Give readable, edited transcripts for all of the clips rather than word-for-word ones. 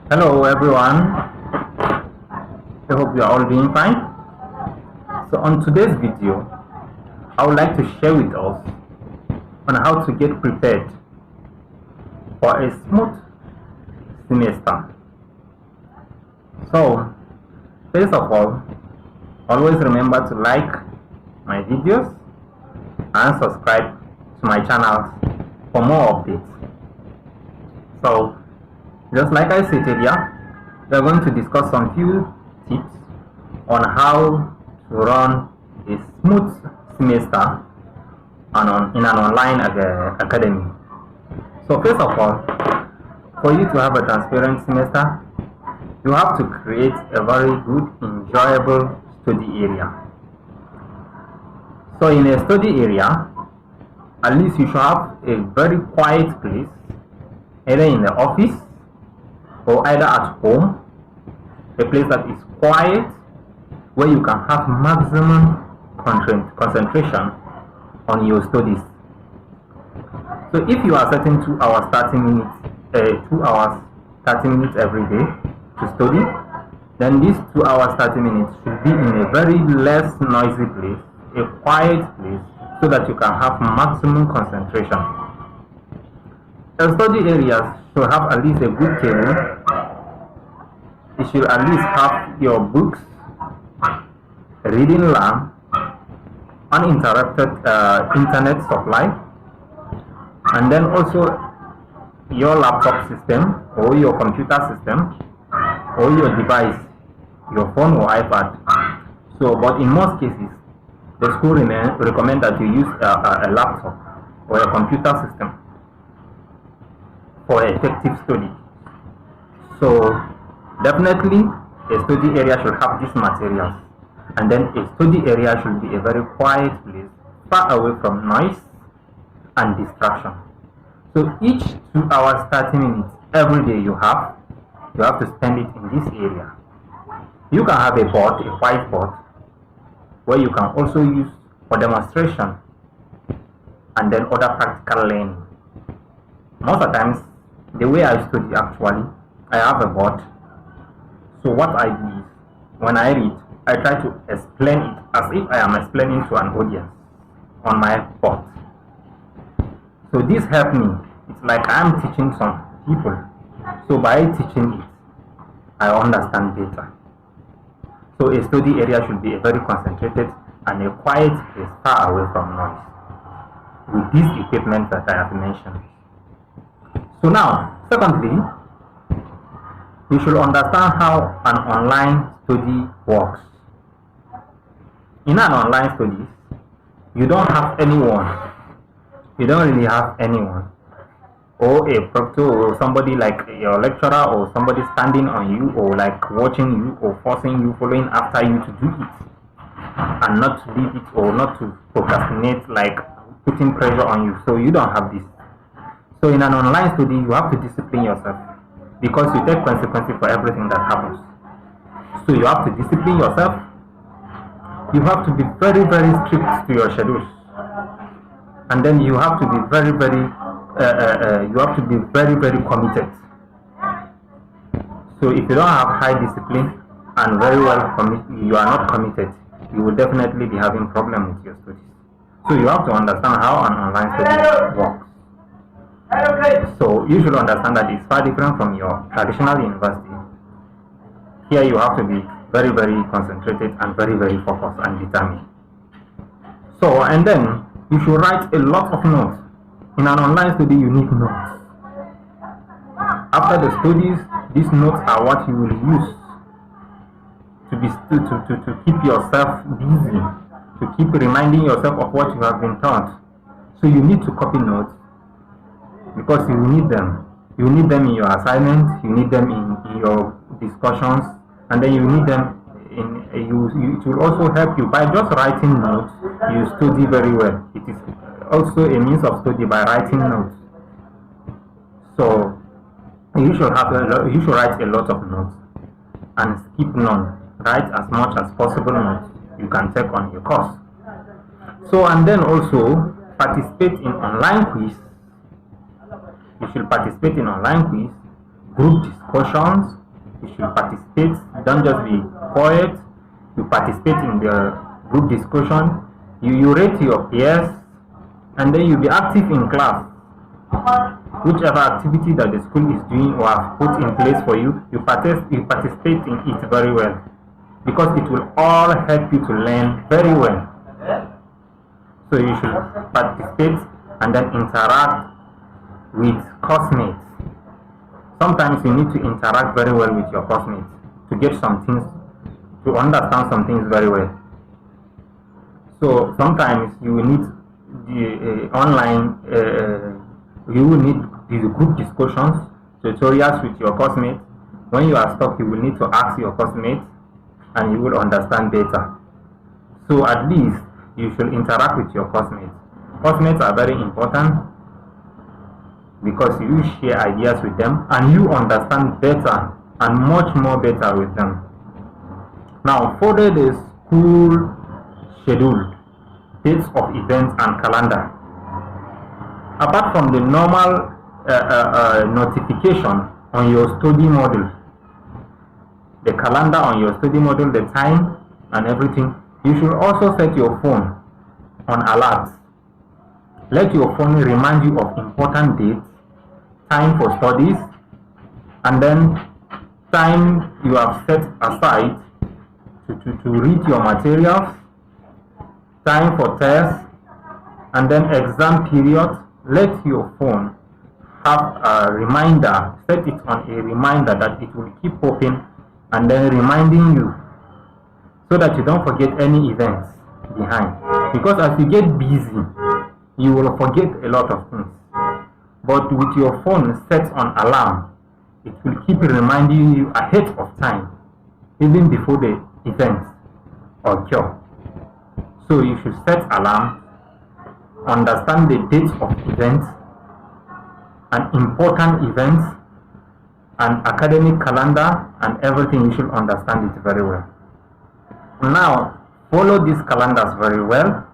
Hello everyone, I hope you are all doing fine. So on today's video, I would like to share with us on how to get prepared for a smooth semester. So first of all, always remember to like my videos and subscribe to my channel for more updates. So just like I said earlier, we are going to discuss some few tips on how to run a smooth semester in an online academy. So first of all, for you to have a transparent semester, you have to create a very good, enjoyable study area. So in a study area, at least you should have a very quiet place, either in the office or either at home, a place that is quiet where you can have maximum concentration on your studies. So if you are setting 2 hours 30 minutes 2 hours 30 minutes every day to study, then these 2 hours 30 minutes should be in a very less noisy place, a quiet place, so that you can have maximum concentration. The study areas should have at least a good table. It should at least have your books, reading lamp, uninterrupted internet supply, and then also your laptop system or your computer system or your device, your phone or iPad. So, but in most cases, the school recommend that you use a laptop or a computer system for effective study. So definitely a study area should have these materials, and then a study area should be a very quiet place, far away from noise and distraction. So each 2 hours 30 minutes every day you have to spend it in this area. You can have a board, a whiteboard, where you can also use for demonstration and then other practical learning. Most of the times, the way I study actually, I have a board. So what I do is, when I read, I try to explain it as if I am explaining to an audience on my board. So this helps me. It's like I am teaching some people. So by teaching it, I understand better. So a study area should be a very concentrated and a quiet place, far away from noise, with these equipment that I have mentioned. So now, secondly, you should understand how an online study works. In an online study, you don't have anyone. You don't really have anyone, or a proctor, or somebody like your lecturer, or somebody standing on you, or like watching you, or forcing you, following after you to do it, and not to leave it, or not to procrastinate, like putting pressure on you. So you don't have this. So in an online study, you have to discipline yourself, because you take consequences for everything that happens. So you have to discipline yourself. You have to be very, very strict to your schedules, and then you have to be very, very committed. So if you don't have high discipline and very well committed, you are not committed, you will definitely be having problems with your studies. So you have to understand how an online study works. So you should understand that it's far different from your traditional university. Here you have to be very, very concentrated and very, very focused and determined. So, and then you should write a lot of notes. In an online study, you need notes. After the studies, these notes are what you will use to keep yourself busy, to keep reminding yourself of what you have been taught. So you need to copy notes, because you will need them. You need them in your assignments, you need them in your discussions, and then you need them in it will also help you by just writing notes. You study very well. It is also a means of study by writing notes. So you should write a lot of notes and skip none. Write as much as possible notes you can take on your course. So, and then also participate in online quiz. You should participate in online quiz, group discussions. You should participate, don't just be quiet. You participate in the group discussion. You rate your peers, and then you be active in class. Whichever activity that the school is doing or have put in place for you, you participate in it very well, because it will all help you to learn very well. So you should participate and then interact with classmates. Sometimes you need to interact very well with your classmates to get some things, to understand some things very well. So sometimes you will need the online, you will need these group discussions, tutorials with your classmates. When you are stuck, you will need to ask your classmates and you will understand better. So at least you should interact with your classmates. Classmates are very important because you share ideas with them and you understand better and much more better with them. Now, follow the school schedule, dates of events and calendar. Apart from the normal notification on your study module, the calendar on your study module, the time and everything, you should also set your phone on alert. Let your phone remind you of important dates, time for studies, and then time you have set aside to read your materials, time for tests, and then exam period. Let your phone have a reminder, set it on a reminder that it will keep popping and then reminding you, so that you don't forget any events behind. Because as you get busy, you will forget a lot of things. But with your phone set on alarm, it will keep reminding you ahead of time, even before the events occur. So you should set alarm, understand the dates of events and important events and academic calendar and everything. You should understand it very well. Now, follow these calendars very well.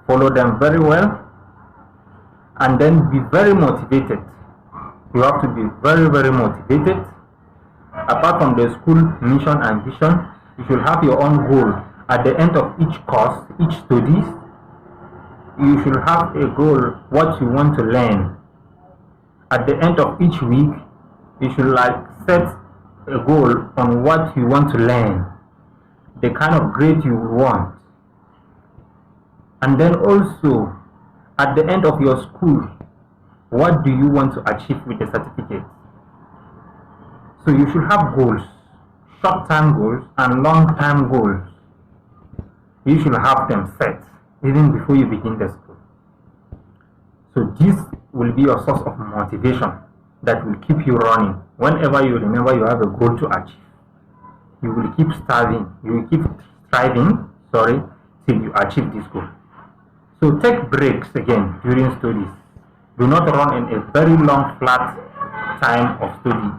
Follow them very well. And then be very motivated. You have to be very, very motivated. Apart from the school mission and vision, you should have your own goal. At the end of each course, each studies, you should have a goal, what you want to learn. At the end of each week, you should set a goal on what you want to learn, the kind of grade you want. And then also, at the end of your school, what do you want to achieve with the certificate? So you should have goals, short-term goals and long-term goals. You should have them set even before you begin the school. So this will be your source of motivation that will keep you running. Whenever you remember you have a goal to achieve, you will keep striving, till you achieve this goal. So take breaks again during studies. Do not run in a very long flat time of study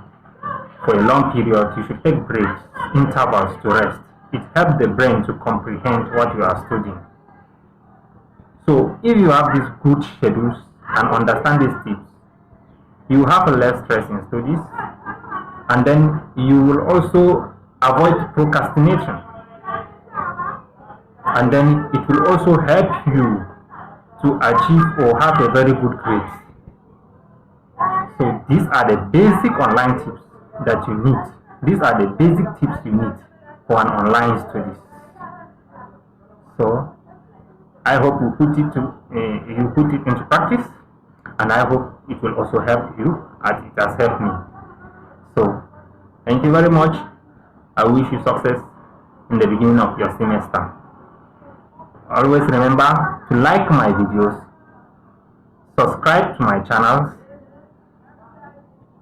for a long period. You should take breaks, intervals to rest. It helps the brain to comprehend what you are studying. So if you have these good schedules and understand these tips, you have less stress in studies, and then you will also avoid procrastination. And then it will also help you to achieve or have a very good grade. So these are the basic online tips that you need. These are the basic tips you need for an online studies. So I hope you put it into practice, and I hope it will also help you as it has helped me. So thank you very much. I wish you success in the beginning of your semester. Always remember to like my videos, subscribe to my channels,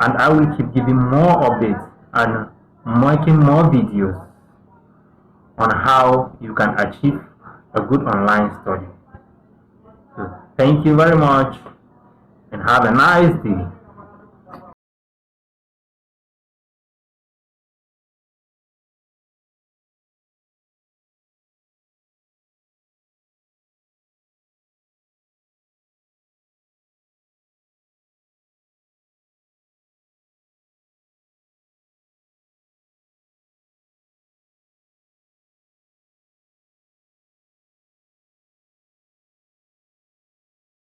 and I will keep giving more updates and making more videos on how you can achieve a good online study. So thank you very much and have a nice day.